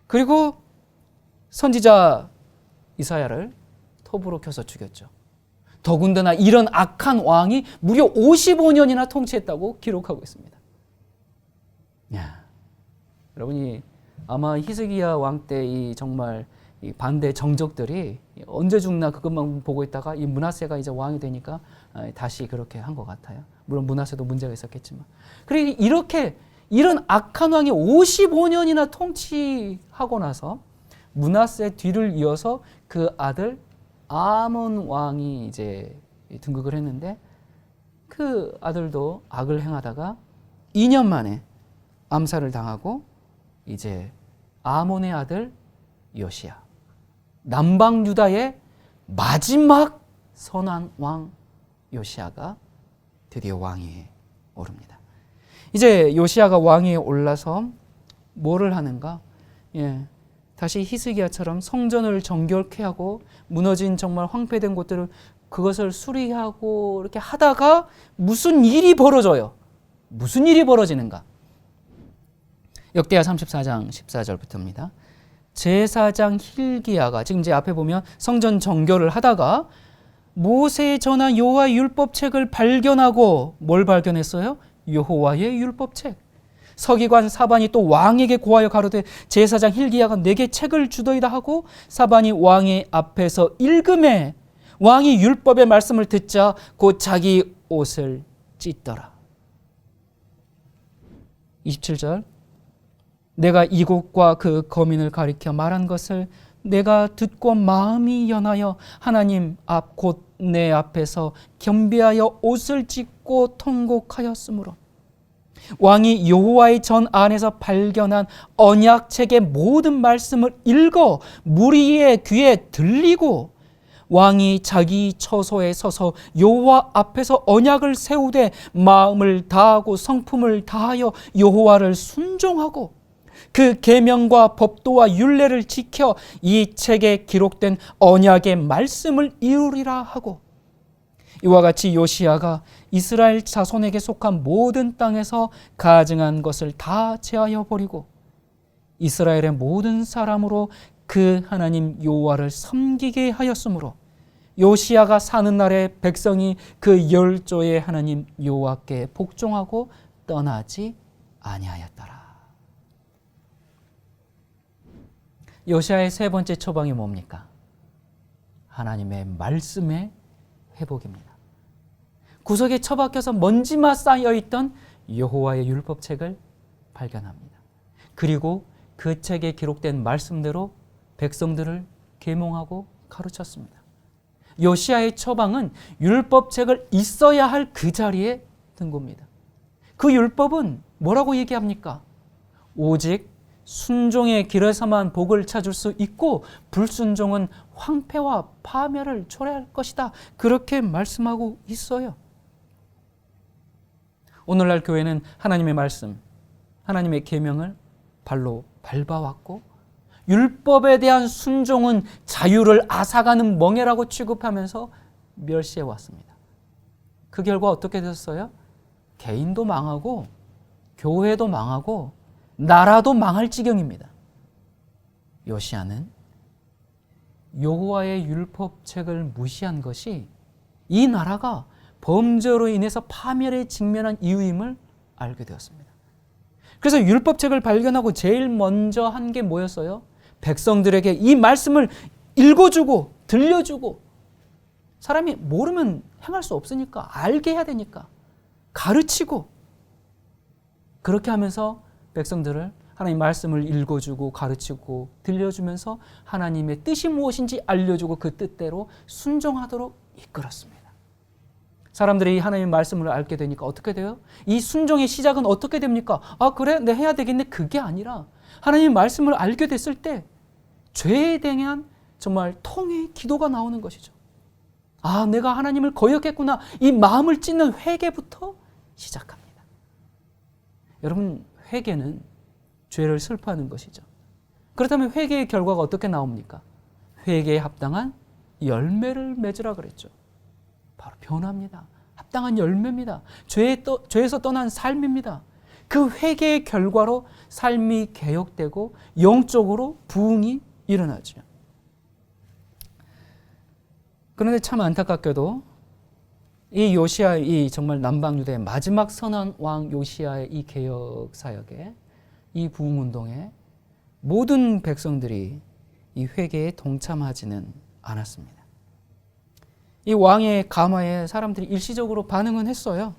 그리고 선지자 이사야를 톱으로 켜서 죽였죠. 더군다나 이런 악한 왕이 무려 55년이나 통치했다고 기록하고 있습니다. 여러분이 아마 히스기야 왕 때 이 정말 이 반대 정적들이 언제 죽나 그것만 보고 있다가 이 므낫세가 이제 왕이 되니까 다시 그렇게 한 것 같아요. 물론 므낫세도 문제가 있었겠지만. 그리고 이렇게 이런 악한 왕이 55년이나 통치하고 나서 므낫세 뒤를 이어서 그 아들 아몬 왕이 이제 등극을 했는데 그 아들도 악을 행하다가 2년 만에 암살을 당하고 이제 아몬의 아들 요시야, 남방 유다의 마지막 선한 왕 요시야가 드디어 왕위에 오릅니다. 이제 요시야가 왕위에 올라서 뭐를 하는가? 다시 히스기야처럼 성전을 정결케 하고 무너진 정말 황폐된 곳들을 그것을 수리하고 이렇게 하다가 무슨 일이 벌어져요. 무슨 일이 벌어지는가? 역대하 34장 14절부터입니다. 제사장 hil기야가 지금 이제 앞에 보면 성전 정결을 하다가 모세에 전한 여호와의 율법책을 발견하고 뭘 발견했어요? 여호와의 율법책. 서기관 사반이 또 왕에게 고하여 가로되 제사장 hil기야가 내게 책을 주더이다 하고 사반이 왕의 앞에서 읽음에 왕이 율법의 말씀을 듣자 곧 자기 옷을 찢더라. 27절 내가 이곳과 그 거민을 가리켜 말한 것을 내가 듣고 마음이 연하여 하나님 앞 곧 내 앞에서 겸비하여 옷을 찢고 통곡하였으므로 왕이 여호와의 전 안에서 발견한 언약책의 모든 말씀을 읽어 무리의 귀에 들리고 왕이 자기 처소에 서서 여호와 앞에서 언약을 세우되 마음을 다하고 성품을 다하여 여호와를 순종하고 그 계명과 법도와 율례를 지켜 이 책에 기록된 언약의 말씀을 이루리라 하고 이와 같이 요시야가 이스라엘 자손에게 속한 모든 땅에서 가증한 것을 다 제하여 버리고 이스라엘의 모든 사람으로 그 하나님 여호와를 섬기게 하였으므로 요시야가 사는 날에 백성이 그 열조의 하나님 여호와께 복종하고 떠나지 아니하였더라. 요시야의 세 번째 처방이 뭡니까? 하나님의 말씀의 회복입니다. 구석에 처박혀서 먼지만 쌓여있던 여호와의 율법책을 발견합니다. 그리고 그 책에 기록된 말씀대로 백성들을 계몽하고 가르쳤습니다. 요시야의 처방은 율법책을 있어야 할 그 자리에 든 겁니다. 그 율법은 뭐라고 얘기합니까? 오직 순종의 길에서만 복을 찾을 수 있고 불순종은 황폐와 파멸을 초래할 것이다. 그렇게 말씀하고 있어요. 오늘날 교회는 하나님의 말씀, 하나님의 계명을 발로 밟아왔고 율법에 대한 순종은 자유를 앗아가는 멍해라고 취급하면서 멸시해 왔습니다. 그 결과 어떻게 됐어요? 개인도 망하고 교회도 망하고 나라도 망할 지경입니다. 요시야는 여호와의 율법책을 무시한 것이 이 나라가 범죄로 인해서 파멸에 직면한 이유임을 알게 되었습니다. 그래서 율법책을 발견하고 제일 먼저 한 게 뭐였어요? 백성들에게 이 말씀을 읽어주고 들려주고, 사람이 모르면 행할 수 없으니까 알게 해야 되니까 가르치고, 그렇게 하면서 백성들을 하나님 말씀을 읽어주고 가르치고 들려주면서 하나님의 뜻이 무엇인지 알려주고 그 뜻대로 순종하도록 이끌었습니다. 사람들이 하나님의 말씀을 알게 되니까 어떻게 돼요? 이 순종의 시작은 어떻게 됩니까? 아, 그래? 내 해야 되겠네. 그게 아니라 하나님의 말씀을 알게 됐을 때 죄에 대한 정말 통회의 기도가 나오는 것이죠. 아, 내가 하나님을 거역했구나. 이 마음을 찢는 회개부터 시작합니다. 여러분, 회개는 죄를 슬퍼하는 것이죠. 그렇다면 회개의 결과가 어떻게 나옵니까? 회개에 합당한 열매를 맺으라 그랬죠. 바로 변화입니다. 합당한 열매입니다. 죄에서 떠난 삶입니다. 그 회개의 결과로 삶이 개혁되고 영적으로 부흥이 일어나죠. 그런데 참 안타깝게도 이 요시야, 이 정말 남방 유대의 마지막 선한 왕 요시야의 이 개혁 사역에, 이 부흥 운동에 모든 백성들이 이 회개에 동참하지는 않았습니다. 이 왕의 감화에 사람들이 일시적으로 반응은 했어요.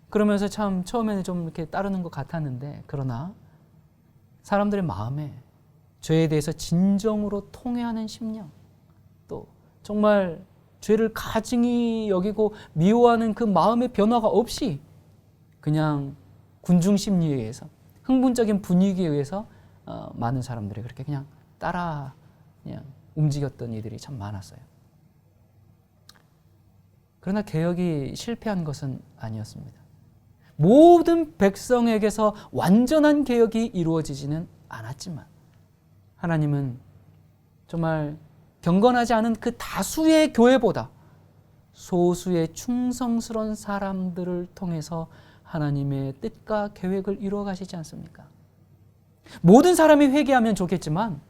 그러면서 참 처음에는 좀 이렇게 따르는 것 같았는데, 그러나 사람들의 마음에 죄에 대해서 진정으로 통회하는 심령, 또 정말 죄를 가증히 여기고 미워하는 그 마음의 변화가 없이 그냥 군중 심리에 의해서, 흥분적인 분위기에 의해서 많은 사람들이 그렇게 그냥 따라 그냥 움직였던 이들이 참 많았어요. 그러나 개혁이 실패한 것은 아니었습니다. 모든 백성에게서 완전한 개혁이 이루어지지는 않았지만 하나님은 정말 경건하지 않은 그 다수의 교회보다 소수의 충성스러운 사람들을 통해서 하나님의 뜻과 계획을 이루어 가시지 않습니까? 모든 사람이 회개하면 좋겠지만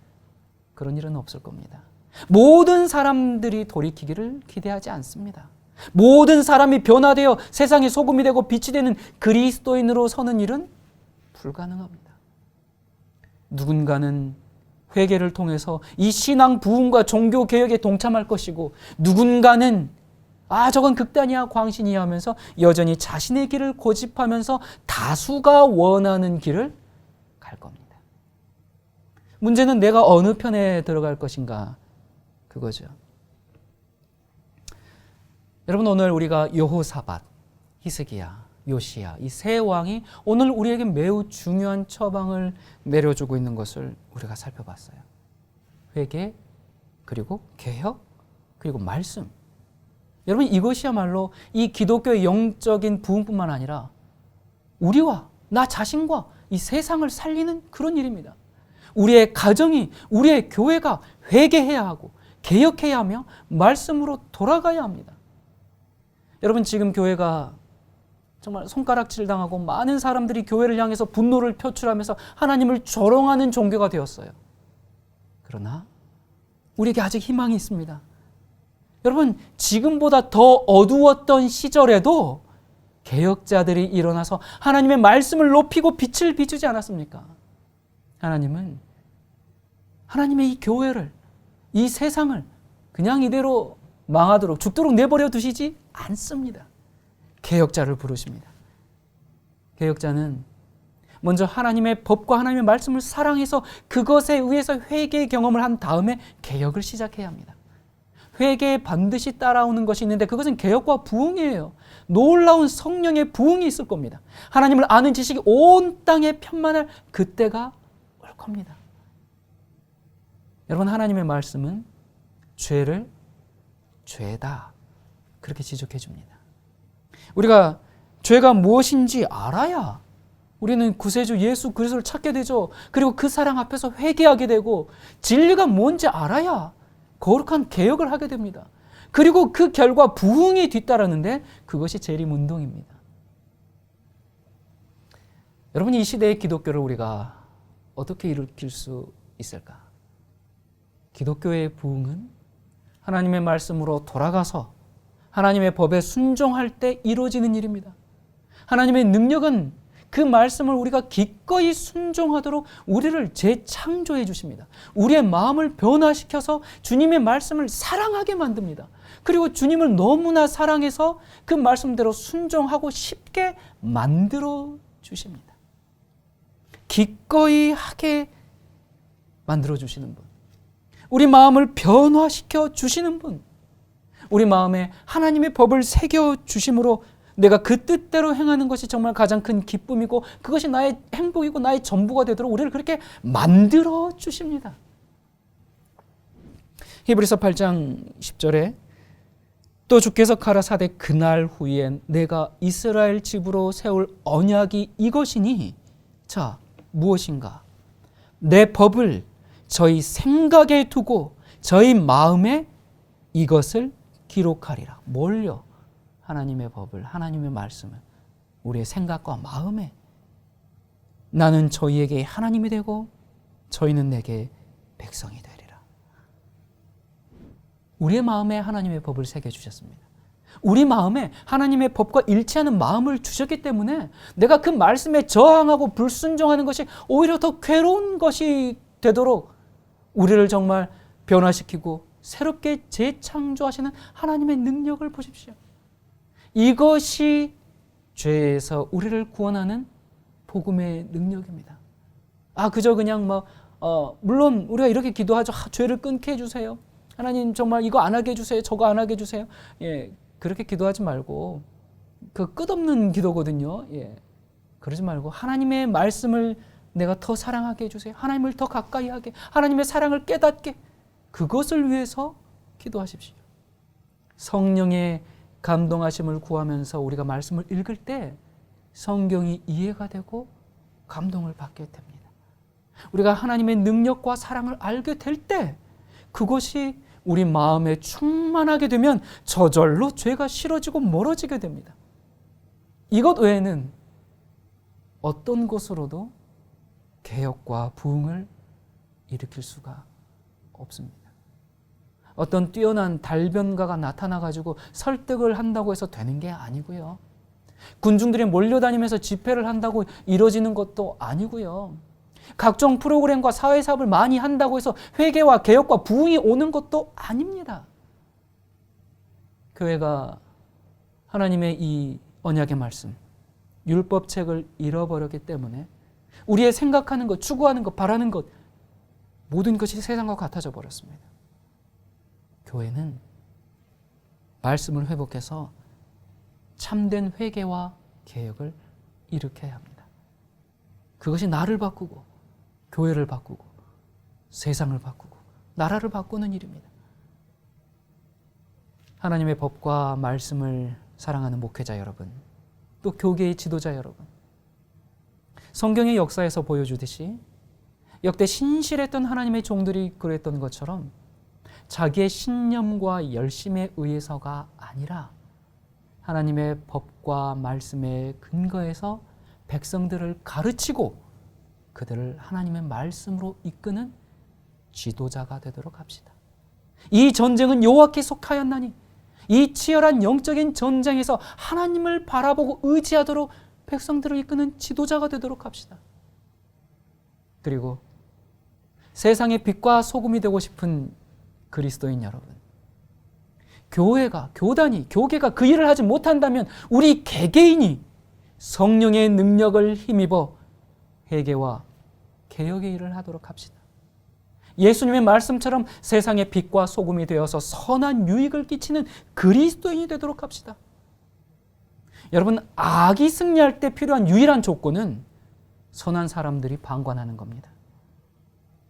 그런 일은 없을 겁니다. 모든 사람들이 돌이키기를 기대하지 않습니다. 모든 사람이 변화되어 세상의 소금이 되고 빛이 되는 그리스도인으로 서는 일은 불가능합니다. 누군가는 회개를 통해서 이 신앙 부흥과 종교 개혁에 동참할 것이고, 누군가는 저건 극단이야, 광신이야 하면서 여전히 자신의 길을 고집하면서 다수가 원하는 길을 갈 겁니다. 문제는 내가 어느 편에 들어갈 것인가, 그거죠. 여러분, 오늘 우리가 여호사밧, 히스기야, 요시야, 이 세 왕이 오늘 우리에게 매우 중요한 처방을 내려주고 있는 것을 우리가 살펴봤어요. 회개, 그리고 개혁, 그리고 말씀. 여러분, 이것이야말로 이 기독교의 영적인 부흥뿐만 아니라 우리와 나 자신과 이 세상을 살리는 그런 일입니다. 우리의 가정이, 우리의 교회가 회개해야 하고 개혁해야 하며 말씀으로 돌아가야 합니다. 여러분, 지금 교회가 정말 손가락질 당하고 많은 사람들이 교회를 향해서 분노를 표출하면서 하나님을 조롱하는 종교가 되었어요. 그러나 우리에게 아직 희망이 있습니다. 여러분, 지금보다 더 어두웠던 시절에도 개혁자들이 일어나서 하나님의 말씀을 높이고 빛을 비추지 않았습니까? 하나님은 하나님의 이 교회를, 이 세상을 그냥 이대로 망하도록, 죽도록 내버려 두시지 않습니다. 개혁자를 부르십니다. 개혁자는 먼저 하나님의 법과 하나님의 말씀을 사랑해서 그것에 의해서 회개의 경험을 한 다음에 개혁을 시작해야 합니다. 회개에 반드시 따라오는 것이 있는데 그것은 개혁과 부흥이에요. 놀라운 성령의 부흥이 있을 겁니다. 하나님을 아는 지식이 온 땅에 편만할 그때가 올 겁니다. 여러분, 하나님의 말씀은 죄를 죄다 그렇게 지적해 줍니다. 우리가 죄가 무엇인지 알아야 우리는 구세주 예수 그리스도를 찾게 되죠. 그리고 그 사랑 앞에서 회개하게 되고 진리가 뭔지 알아야 거룩한 개혁을 하게 됩니다. 그리고 그 결과 부흥이 뒤따르는데 그것이 재림운동입니다. 여러분, 이 시대의 기독교를 우리가 어떻게 일으킬 수 있을까? 기독교의 부흥은 하나님의 말씀으로 돌아가서 하나님의 법에 순종할 때 이루어지는 일입니다. 하나님의 능력은 그 말씀을 우리가 기꺼이 순종하도록 우리를 재창조해 주십니다. 우리의 마음을 변화시켜서 주님의 말씀을 사랑하게 만듭니다. 그리고 주님을 너무나 사랑해서 그 말씀대로 순종하고 쉽게 만들어 주십니다. 기꺼이 하게 만들어 주시는 분, 우리 마음을 변화시켜 주시는 분, 우리 마음에 하나님의 법을 새겨 주심으로 내가 그 뜻대로 행하는 것이 정말 가장 큰 기쁨이고 그것이 나의 행복이고 나의 전부가 되도록 우리를 그렇게 만들어 주십니다. 히브리서 8장 10절에 또 주께서 가라사대 그날 후엔 내가 이스라엘 집으로 세울 언약이 이것이니, 자, 무엇인가? 내 법을 저희 생각에 두고 저희 마음에 이것을 기록하리라. 뭘요? 하나님의 법을, 하나님의 말씀을 우리의 생각과 마음에, 나는 저희에게 하나님이 되고 저희는 내게 백성이 되리라. 우리의 마음에 하나님의 법을 새겨주셨습니다. 우리 마음에 하나님의 법과 일치하는 마음을 주셨기 때문에 내가 그 말씀에 저항하고 불순종하는 것이 오히려 더 괴로운 것이 되도록 우리를 정말 변화시키고 새롭게 재창조하시는 하나님의 능력을 보십시오. 이것이 죄에서 우리를 구원하는 복음의 능력입니다. 그저 그냥 물론 우리가 이렇게 기도하죠. 죄를 끊게 해주세요. 하나님 정말 이거 안 하게 해주세요. 저거 안 하게 해주세요. 예, 그렇게 기도하지 말고, 그 끝없는 기도거든요. 예, 그러지 말고 하나님의 말씀을 내가 더 사랑하게 해주세요. 하나님을 더 가까이 하게, 하나님의 사랑을 깨닫게, 그것을 위해서 기도하십시오. 성령의 감동하심을 구하면서 우리가 말씀을 읽을 때 성경이 이해가 되고 감동을 받게 됩니다. 우리가 하나님의 능력과 사랑을 알게 될 때 그것이 우리 마음에 충만하게 되면 저절로 죄가 싫어지고 멀어지게 됩니다. 이것 외에는 어떤 것으로도 개혁과 부흥을 일으킬 수가 없습니다. 어떤 뛰어난 달변가가 나타나가지고 설득을 한다고 해서 되는 게 아니고요. 군중들이 몰려다니면서 집회를 한다고 이루어지는 것도 아니고요. 각종 프로그램과 사회사업을 많이 한다고 해서 회개와 개혁과 부흥이 오는 것도 아닙니다. 교회가 하나님의 이 언약의 말씀, 율법책을 잃어버렸기 때문에 우리의 생각하는 것, 추구하는 것, 바라는 것, 모든 것이 세상과 같아져 버렸습니다. 교회는 말씀을 회복해서 참된 회개와 개혁을 일으켜야 합니다. 그것이 나를 바꾸고 교회를 바꾸고 세상을 바꾸고 나라를 바꾸는 일입니다. 하나님의 법과 말씀을 사랑하는 목회자 여러분, 또 교계의 지도자 여러분, 성경의 역사에서 보여주듯이 역대 신실했던 하나님의 종들이 그랬던 것처럼 자기의 신념과 열심에 의해서가 아니라 하나님의 법과 말씀에 근거해서 백성들을 가르치고 그들을 하나님의 말씀으로 이끄는 지도자가 되도록 합시다. 이 전쟁은 여호와께 속하였나니 이 치열한 영적인 전쟁에서 하나님을 바라보고 의지하도록 백성들을 이끄는 지도자가 되도록 합시다. 그리고 세상의 빛과 소금이 되고 싶은 그리스도인 여러분, 교회가, 교단이, 교계가 그 일을 하지 못한다면 우리 개개인이 성령의 능력을 힘입어 회개와 개혁의 일을 하도록 합시다. 예수님의 말씀처럼 세상의 빛과 소금이 되어서 선한 유익을 끼치는 그리스도인이 되도록 합시다. 여러분, 악이 승리할 때 필요한 유일한 조건은 선한 사람들이 방관하는 겁니다.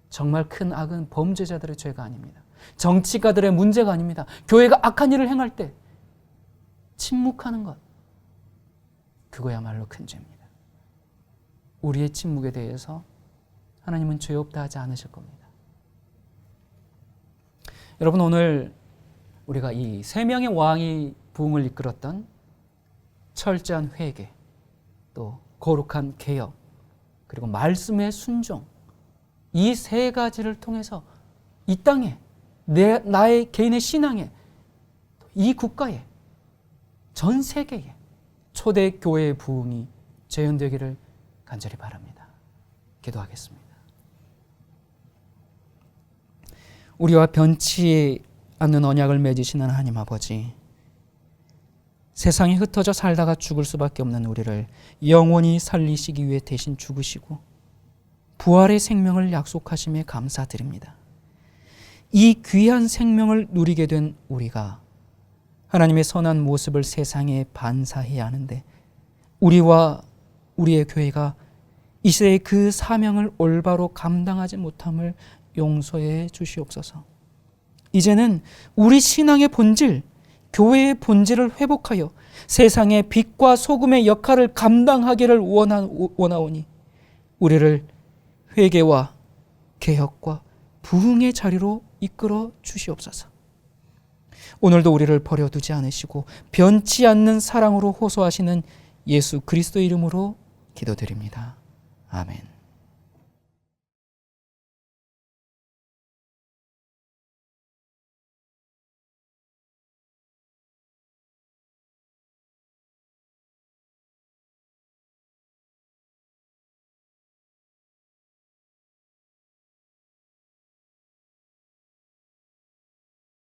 정말 큰 악은 범죄자들의 죄가 아닙니다. 정치가들의 문제가 아닙니다. 교회가 악한 일을 행할 때 침묵하는 것, 그거야말로 큰 죄입니다. 우리의 침묵에 대해서 하나님은 죄 없다 하지 않으실 겁니다. 여러분, 오늘 우리가 이 세 명의 왕이 부흥을 이끌었던 철저한 회개, 또 거룩한 개혁, 그리고 말씀의 순종, 이 세 가지를 통해서 이 땅에, 나의 개인의 신앙에, 이 국가에, 전 세계에 초대교회의 부흥이 재현되기를 간절히 바랍니다. 기도하겠습니다. 우리와 변치 않는 언약을 맺으시는 하나님 아버지, 세상에 흩어져 살다가 죽을 수밖에 없는 우리를 영원히 살리시기 위해 대신 죽으시고 부활의 생명을 약속하심에 감사드립니다. 이 귀한 생명을 누리게 된 우리가 하나님의 선한 모습을 세상에 반사해야 하는데, 우리와 우리의 교회가 이 시대의 그 사명을 올바로 감당하지 못함을 용서해 주시옵소서. 이제는 우리 신앙의 본질, 교회의 본질을 회복하여 세상의 빛과 소금의 역할을 감당하기를 원하오니 우리를 회개와 개혁과 부흥의 자리로 이끌어 주시옵소서. 오늘도 우리를 버려두지 않으시고 변치 않는 사랑으로 호소하시는 예수 그리스도 이름으로 기도드립니다. 아멘.